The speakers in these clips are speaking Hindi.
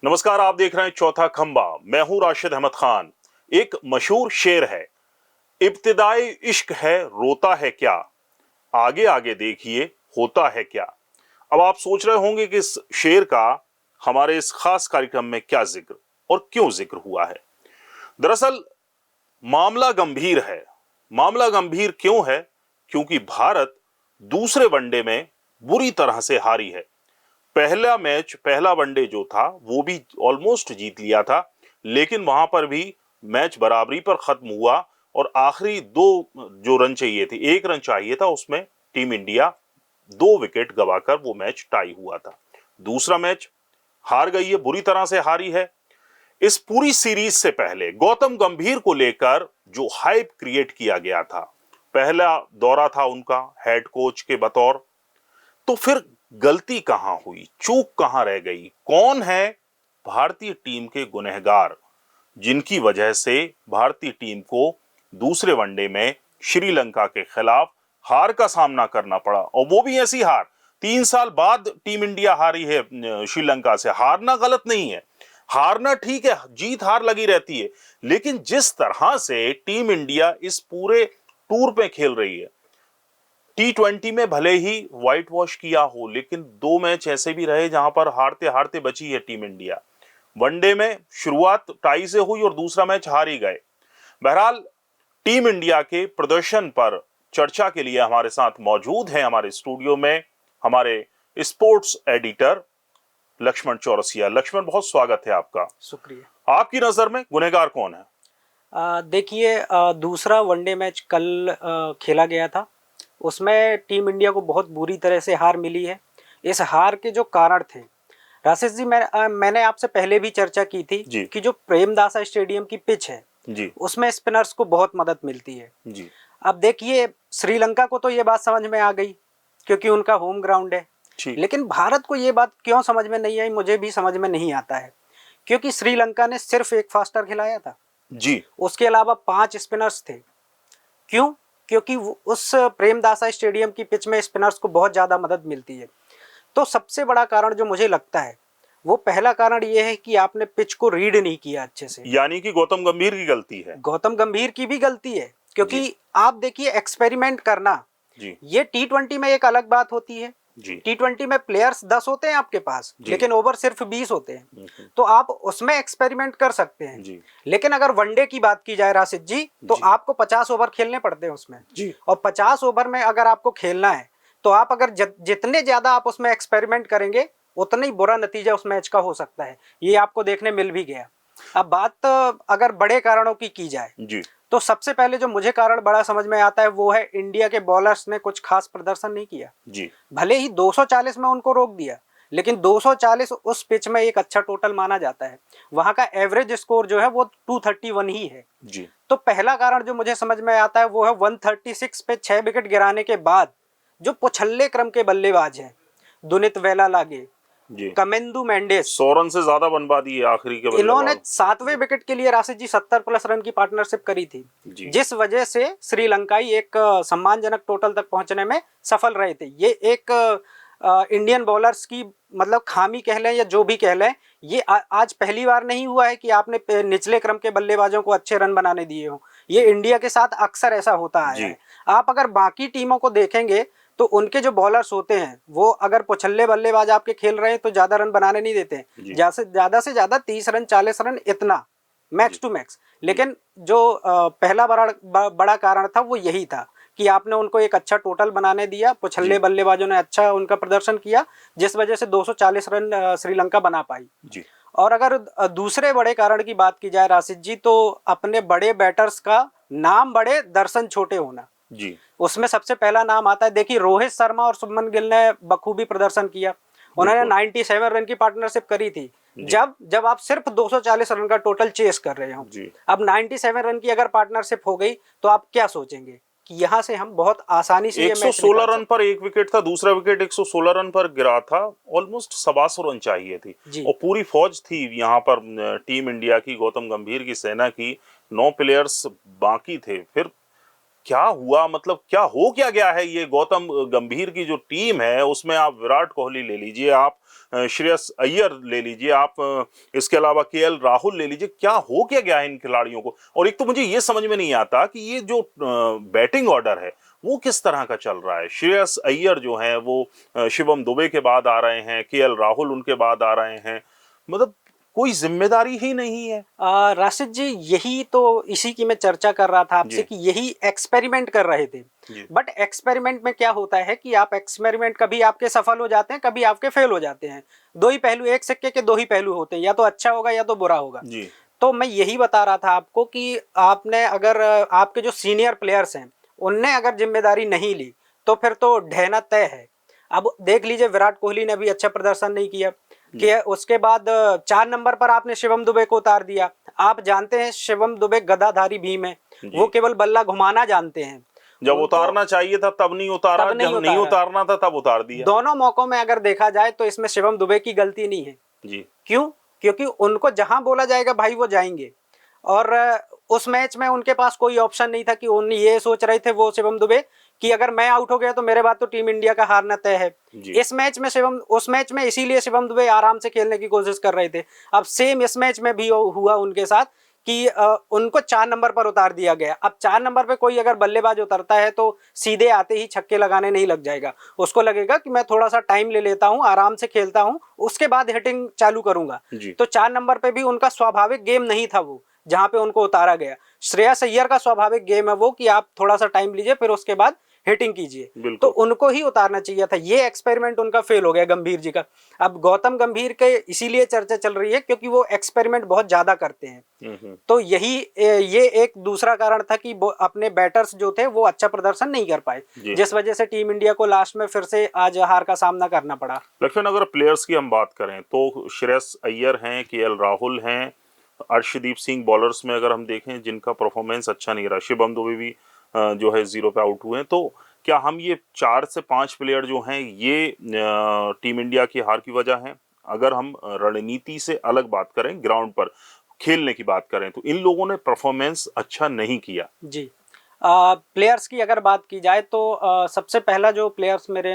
नमस्कार, आप देख रहे हैं चौथा खंबा। मैं हूं राशिद अहमद खान। एक मशहूर शेर है, इब्तिदाई इश्क है रोता है क्या, आगे आगे देखिए होता है क्या। अब आप सोच रहे होंगे कि इस शेर का हमारे इस खास कार्यक्रम में क्या जिक्र और क्यों जिक्र हुआ है। दरअसल मामला गंभीर है। मामला गंभीर क्यों है? क्योंकि भारत दूसरे वनडे में बुरी तरह से हारी है। पहला वनडे जो था वो भी ऑलमोस्ट जीत लिया था, लेकिन वहां पर भी मैच बराबरी पर खत्म हुआ और आखिरी दो जो रन चाहिए थे, एक रन चाहिए था, उसमें टीम इंडिया 2 विकेट गवाकर वो मैच टाई हुआ था। दूसरा मैच हार गई है, बुरी तरह से हारी है। इस पूरी सीरीज से पहले गौतम गंभीर को लेकर जो हाइप क्रिएट किया गया था, पहला दौरा था उनका हेड कोच के बतौर, तो फिर गलती कहां हुई, चूक कहां रह गई, कौन है भारतीय टीम के गुनहगार जिनकी वजह से भारतीय टीम को दूसरे वनडे में श्रीलंका के खिलाफ हार का सामना करना पड़ा, और वो भी ऐसी हार 3 साल बाद टीम इंडिया हारी है श्रीलंका से। हारना गलत नहीं है, हारना ठीक है, जीत हार लगी रहती है, लेकिन जिस तरह से टीम इंडिया इस पूरे टूर पे खेल रही है, T20 में भले ही व्हाइट वॉश किया हो, लेकिन 2 मैच ऐसे भी रहे जहां पर हारते हारते बची है टीम इंडिया। वनडे में शुरुआत टाई से हुई और दूसरा मैच हार ही गए। बहरहाल टीम इंडिया के प्रदर्शन पर चर्चा के लिए हमारे साथ मौजूद हैं हमारे स्टूडियो में हमारे स्पोर्ट्स एडिटर लक्ष्मण चौरसिया। लक्ष्मण, बहुत स्वागत है आपका। शुक्रिया। आपकी नजर में गुनहगार कौन है? देखिए, दूसरा वनडे मैच कल खेला गया था, उसमें टीम इंडिया को बहुत बुरी तरह से हार मिली है। इस हार के जो कारण थे, राशिद जी, मैंने आपसे पहले भी चर्चा की थी कि जो प्रेमदासा स्टेडियम की पिच है जी, उसमें स्पिनर्स को बहुत मदद मिलती है जी। अब देखिए, श्रीलंका को तो ये बात समझ में आ गई क्योंकि उनका होम ग्राउंड है, लेकिन भारत को ये बात क्यों समझ में नहीं आई, मुझे भी समझ में नहीं आता है। क्योंकि श्रीलंका ने सिर्फ एक फास्टर खिलाया था जी, उसके अलावा 5 स्पिनर्स थे। क्यों? क्योंकि उस प्रेमदासा स्टेडियम की पिच में स्पिनर्स को बहुत ज़्यादा मदद मिलती है। तो सबसे बड़ा कारण जो मुझे लगता है, वो पहला कारण ये है कि आपने पिच को रीड नहीं किया अच्छे से। यानी कि गौतम गंभीर की गलती है। गौतम गंभीर की भी गलती है, क्योंकि आप देखिए, एक्सपेरिमेंट करना जी, ये T20 में एक अलग बात होती है। जी, T20 में प्लेयर्स 10 होते हैं आपके पास, लेकिन ओवर सिर्फ 20 होते हैं, तो आप उसमें एक्सपेरिमेंट कर सकते हैं जी। लेकिन अगर वनडे की बात की जाए राशिद जी, तो आपको 50 ओवर खेलने पड़ते हैं उसमें जी। और 50 ओवर में अगर आपको खेलना है तो आप अगर जितने ज्यादा आप उसमें एक्सपेरिमेंट करेंगे उतना ही बुरा नतीजा उस मैच का हो सकता है। ये आपको देखने मिल भी गया। अब बात अगर बड़े कारणों की जाए जी, तो सबसे पहले जो मुझे कारण बड़ा समझ में आता है वो है इंडिया के बॉलर्स ने कुछ खास प्रदर्शन नहीं किया जी। भले ही 240 में उनको रोक दिया, लेकिन 240 उस पिच में एक अच्छा टोटल माना जाता है। वहां का एवरेज स्कोर जो है वो 231 ही है जी। तो पहला कारण जो मुझे समझ में आता है वो है 136 पे 6 विकेट गिराने के बाद जो पुछल्ले क्रम के बल्लेबाज हैं, दुनित वेलालागे, कमेंदु मेंडिस, 100 रन से ज्यादा बनवा दिए आखिरी के बल्लेबाज। इन्होंने 7वें विकेट के लिए राशिद जी 70+ रन की पार्टनरशिप करी थी, जिस वजह से श्रीलंकाई एक सम्मानजनक टोटल तक पहुंचने में सफल रहे थे। ये एक इंडियन बॉलर्स की मतलब खामी कह लें या जो भी कह लें, ये आज पहली बार नहीं हुआ है कि आपने निचले क्रम के बल्लेबाजों को अच्छे रन बनाने दिए हो। ये इंडिया के साथ अक्सर ऐसा होता आया है। आप अगर बाकी टीमों को देखेंगे तो उनके जो बॉलर्स होते हैं वो अगर पुछल्ले बल्लेबाज आपके खेल रहे हैं तो ज्यादा रन बनाने नहीं देते, ज्यादा से ज्यादा 30 रन 40 रन, इतना मैक्स टू मैक्स। लेकिन जो पहला बड़ा कारण था वो यही था कि आपने उनको एक अच्छा टोटल बनाने दिया, पुछल्ले बल्लेबाजों ने अच्छा उनका प्रदर्शन किया, जिस वजह से 240 रन श्रीलंका बना पाई जी। और अगर दूसरे बड़े कारण की बात की जाए राशिद जी, तो अपने बड़े बैटर्स का नाम बड़े दर्शन छोटे होना जी, उसमें सबसे पहला नाम आता है। देखिए, रोहित शर्मा और शुभमन गिल ने बखूबी प्रदर्शन किया। उन्होंने 97 रन की पार्टनरशिप करी थी जब आप सिर्फ 240 रन का टोटल चेस कर रहे हो। अब 97 रन की अगर पार्टनरशिप हो गई तो आप क्या सोचेंगे कि यहाँ से हम बहुत आसानी से 116 रन पर एक विकेट था, दूसरा विकेट 116 रन पर गिरा था, ऑलमोस्ट 125 रन चाहिए थी और पूरी फौज थी यहाँ पर टीम इंडिया की, गौतम गंभीर की सेना की, 9 प्लेयर्स बाकी थे। फिर क्या हुआ, मतलब क्या गया है? ये गौतम गंभीर की जो टीम है उसमें आप विराट कोहली ले लीजिए, आप श्रेयस अय्यर ले लीजिए, आप इसके अलावा केएल राहुल ले लीजिए, क्या गया है इन खिलाड़ियों को? और एक तो मुझे ये समझ में नहीं आता कि ये जो बैटिंग ऑर्डर है वो किस तरह का चल रहा है। श्रेयस अय्यर जो है वो शिवम दुबे के बाद आ रहे हैं, केएल राहुल उनके बाद आ रहे हैं, मतलब कोई जिम्मेदारी ही नहीं है। राशिद जी, यही तो इसी की मैं चर्चा कर रहा था आपसे कि यही एक्सपेरिमेंट कर रहे थे। बट एक्सपेरिमेंट में क्या होता है कि आप एक्सपेरिमेंट कभी आपके सफल हो जाते हैं, कभी आपके फेल हो जाते हैं। दो ही पहलू, एक सिक्के के दो ही पहलू होते हैं, या तो अच्छा होगा या तो बुरा होगा। तो मैं यही बता रहा था आपको कि आपने अगर आपके जो सीनियर प्लेयर्स हैं उनने अगर जिम्मेदारी नहीं ली तो फिर तो ढहना तय है। अब देख लीजिए, विराट कोहली ने भी अच्छा प्रदर्शन नहीं किया कि उसके बाद 4 नंबर पर आपने शिवम दुबे को उतार दिया। आप जानते हैं शिवम दुबे गदाधारी भीम है, वो केवल बल्ला घुमाना जानते हैं। जब उतारना चाहिए था तब नहीं उतारा, जब नहीं उतारना था तब उतार दिया। दोनों मौकों में अगर देखा जाए तो इसमें शिवम दुबे की गलती नहीं है जी। क्यों? क्योंकि उनको जहां बोला जाएगा भाई वो जाएंगे, और उस मैच में उनके पास कोई ऑप्शन नहीं था कि उन ये सोच रहे थे वो शिवम दुबे कि अगर मैं आउट हो गया तो मेरे बाद तो टीम इंडिया का हारना तय है। इस मैच में उस मैच में इसीलिए शिवम दुबे आराम से खेलने की कोशिश कर रहे थे। अब सेम इस मैच में भी हुआ उनके साथ कि उनको 4 नंबर पर उतार दिया गया। अब 4 नंबर पे कोई अगर बल्लेबाज उतरता है तो सीधे आते ही छक्के लगाने नहीं लग जाएगा, उसको लगेगा कि मैं थोड़ा सा टाइम ले लेता हूं, आराम से खेलता हूं, उसके बाद हिटिंग चालू करूंगा। तो 4 नंबर पे भी उनका स्वाभाविक गेम नहीं था वो, जहां पे उनको उतारा गया। श्रेयस अय्यर का स्वाभाविक गेम है वो कि आप थोड़ा सा टाइम लीजिए फिर उसके बाद हिटिंग कीजिए, तो उनको ही उतारना चाहिए था। ये एक्सपेरिमेंट उनका फेल हो गया गंभीर जी का। अब गौतम गंभीर के इसीलिए चर्चा चल रही है क्योंकि वो एक्सपेरिमेंट बहुत ज्यादा करते हैं। तो ये एक दूसरा कारण था कि अपने बैटर्स जो थे वो अच्छा प्रदर्शन नहीं कर पाए, जिस वजह से टीम इंडिया को लास्ट में फिर से आज हार का सामना करना पड़ा। लेकिन अगर प्लेयर्स की हम बात करें तो श्रेयस अय्यर हैं, केएल राहुल हैं, अर्शदीप सिंह बॉलर्स में अगर हम देखें जिनका परफॉर्मेंस अच्छा नहीं रहा, शिवम दुबे भी जो है 0 पे आउट हुए हैं। तो क्या हम ये 4 से 5 प्लेयर जो हैं ये टीम इंडिया की हार की वजह हैं? अगर हम रणनीति से अलग बात करें, ग्राउंड पर खेलने की बात करें, तो इन लोगों ने परफॉर्मेंस अच्छा नहीं किया जी। प्लेयर्स की अगर बात की जाए तो सबसे पहला जो प्लेयर्स मेरे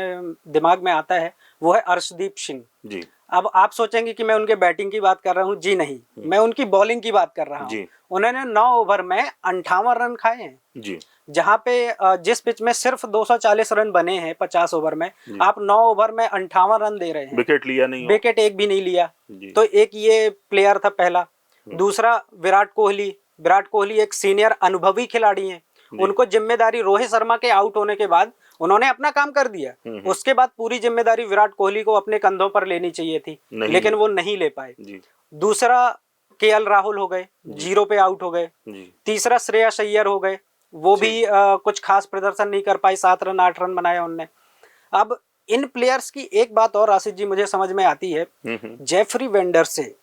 दिमाग में आता है वो है अर्शदीप सिंह जी। अब आप सोचेंगे कि मैं उनके बैटिंग की बात कर रहा हूँ, जी नहीं, मैं उनकी बॉलिंग की बात कर रहा हूँ। उन्होंने 9 ओवर में 58 रन खाए हैं जी। जहाँ पे जिस पिच में सिर्फ 240 रन बने हैं 50 ओवर में, आप 9 ओवर में 58 रन दे रहे हैं। विकेट लिया नहीं, विकेट एक भी नहीं लिया। तो एक ये प्लेयर था पहला। दूसरा विराट कोहली एक सीनियर अनुभवी खिलाड़ी हैं। उनको जिम्मेदारी रोहित शर्मा के आउट होने के बाद उन्होंने अपना काम कर दिया, उसके बाद पूरी जिम्मेदारी विराट कोहली को अपने कंधों पर लेनी चाहिए थी, लेकिन वो नहीं ले पाए। दूसरा केएल राहुल हो गए, 0 पे आउट हो गए। तीसरा श्रेयस अय्यर हो गए, वो भी कुछ खास प्रदर्शन नहीं कर पाए, 7 रन 8 रन बनाए उनने। अब इन प्लेयर्स की एक बात और राशिद जी मुझे समझ में आती है, जेफरी वेंडर से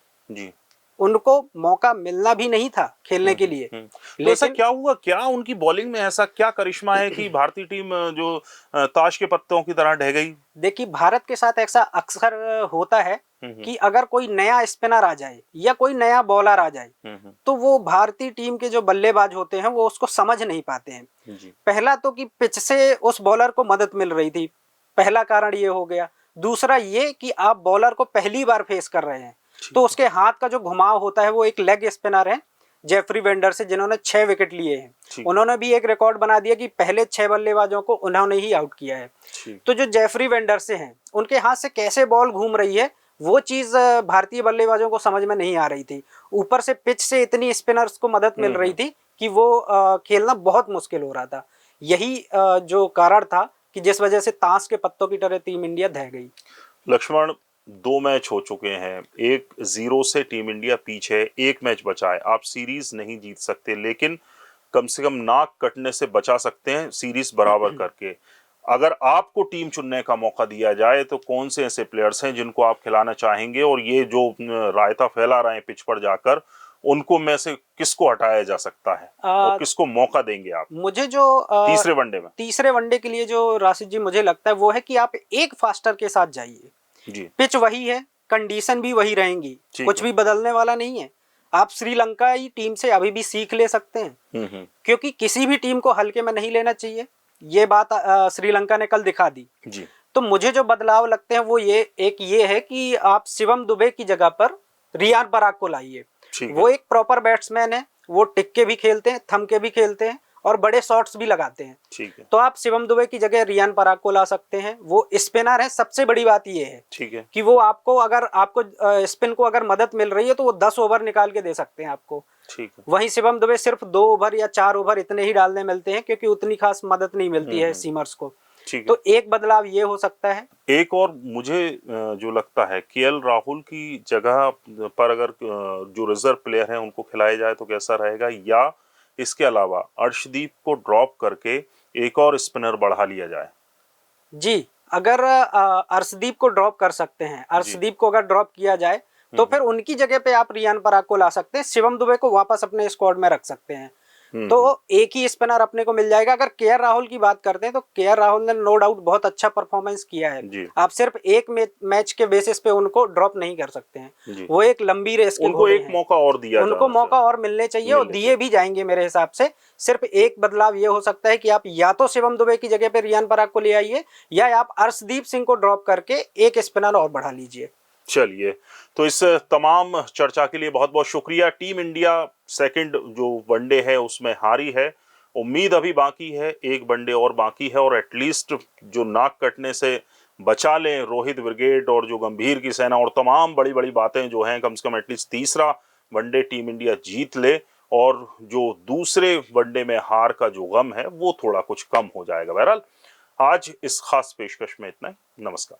उनको मौका मिलना भी नहीं था खेलने के लिए। तो ऐसा क्या हुआ, क्या उनकी बॉलिंग में ऐसा क्या करिश्मा है कि भारतीय टीम जो ताश के पत्तों की तरह ढह गई? देखिए, भारत के साथ ऐसा अक्सर होता है कि अगर कोई नया स्पिनर आ जाए या कोई नया बॉलर आ जाए तो वो भारतीय टीम के जो बल्लेबाज होते हैं वो उसको समझ नहीं पाते हैं। पहला तो कि पिच से उस बॉलर को मदद मिल रही थी, पहला कारण ये हो गया। दूसरा ये कि आप बॉलर को पहली बार फेस कर रहे हैं तो उसके हाथ का जो घुमाव होता है वो एक लेग स्पिनर है जेफरी वेंडर से, जिन्होंने 6 विकेट लिए हैं। उन्होंने भी एक रिकॉर्ड बना दिया कि पहले 6 बल्लेबाजों को उन्होंने ही आउट किया है। तो जो जेफरी वेंडर से हैं उनके हाथ से कैसे बॉल घूम रही है वो चीज भारतीय बल्लेबाजों को समझ में नहीं आ रही थी। ऊपर से पिच से इतनी स्पिनर्स को मदद मिल रही थी कि वो खेलना बहुत मुश्किल हो रहा था। यही जो कारण था कि जिस वजह से ताश के पत्तों की तरह टीम इंडिया ढह गई। लक्ष्मण, 2 मैच हो चुके हैं, 1-0 से टीम इंडिया पीछे, 1 मैच बचा है। आप सीरीज नहीं जीत सकते लेकिन कम से कम नाक कटने से बचा सकते हैं सीरीज बराबर करके। अगर आपको टीम चुनने का मौका दिया जाए तो कौन से ऐसे प्लेयर्स हैं जिनको आप खिलाना चाहेंगे, और ये जो रायता फैला रहे हैं पिच पर जाकर, उनको में से किसको हटाया जा सकता है और किसको मौका देंगे आप? मुझे जो तीसरे वनडे के लिए जो राशिद जी मुझे लगता है वो है कि आप एक फास्टर के साथ जाइए। पिच वही है, कंडीशन भी वही रहेंगी, कुछ भी बदलने वाला नहीं है। आप श्रीलंकाई टीम से अभी भी सीख ले सकते हैं, क्योंकि किसी भी टीम को हल्के में नहीं लेना चाहिए। ये बात श्रीलंका ने कल दिखा दी जी। तो मुझे जो बदलाव लगते हैं वो ये है कि आप शिवम दुबे की जगह पर रियान पराग को लाइए। वो एक प्रॉपर बैट्समैन है, वो टिक के भी खेलते हैं, थम के भी खेलते हैं और बड़े शॉट्स भी लगाते हैं। ठीक है। तो आप शिवम दुबे की जगह रियान पराग को ला सकते हैं। वो स्पिनर है, सबसे बड़ी बात ये है, ठीक है, कि वो आपको स्पिन को अगर मदद मिल रही है तो वो 10 ओवर निकाल के दे सकते हैं आपको। ठीक है। वहीं शिवम दुबे सिर्फ 2 ओवर या 4 ओवर इतने ही डालने मिलते हैं, क्योंकि उतनी खास मदद नहीं मिलती है सीमर्स को। तो एक बदलाव ये हो सकता है। एक और मुझे जो लगता है केएल राहुल की जगह पर अगर जो रिजर्व प्लेयर हैं उनको खिलाया जाए तो कैसा रहेगा, या इसके अलावा अर्शदीप को ड्रॉप करके एक और स्पिनर बढ़ा लिया जाए? जी, अगर अर्शदीप को ड्रॉप कर सकते हैं, अर्शदीप को अगर ड्रॉप किया जाए तो फिर उनकी जगह पे आप रियान पराग को ला सकते हैं, शिवम दुबे को वापस अपने स्क्वाड में रख सकते हैं। तो एक ही स्पिनर अपने को मिल जाएगा। अगर केएल राहुल की बात करते हैं तो केएल राहुल ने नो डाउट बहुत अच्छा परफॉर्मेंस किया है। आप सिर्फ एक मैच के बेसिस पे उनको ड्रॉप नहीं कर सकते हैं। वो एक लंबी रेस के उनको एक मौका और दिया, उनको मौका और मिलने चाहिए और दिए भी जाएंगे मेरे हिसाब से। सिर्फ एक बदलाव ये हो सकता है कि आप या तो शिवम दुबे की जगह पे रियान पराग को ले आइए, या आप अर्शदीप सिंह को ड्रॉप करके एक स्पिनर और बढ़ा लीजिए। चलिए, तो इस तमाम चर्चा के लिए बहुत बहुत शुक्रिया। टीम इंडिया सेकंड जो वनडे है उसमें हारी है, उम्मीद अभी बाकी है, एक वनडे और बाकी है, और एटलीस्ट जो नाक कटने से बचा लें रोहित ब्रिगेड और जो गंभीर की सेना और तमाम बड़ी बड़ी बातें जो हैं, कम से कम एटलीस्ट तीसरा वनडे टीम इंडिया जीत ले, और जो दूसरे वनडे में हार का जो गम है वो थोड़ा कुछ कम हो जाएगा। बहरहाल आज इस खास पेशकश में इतना ही। नमस्कार।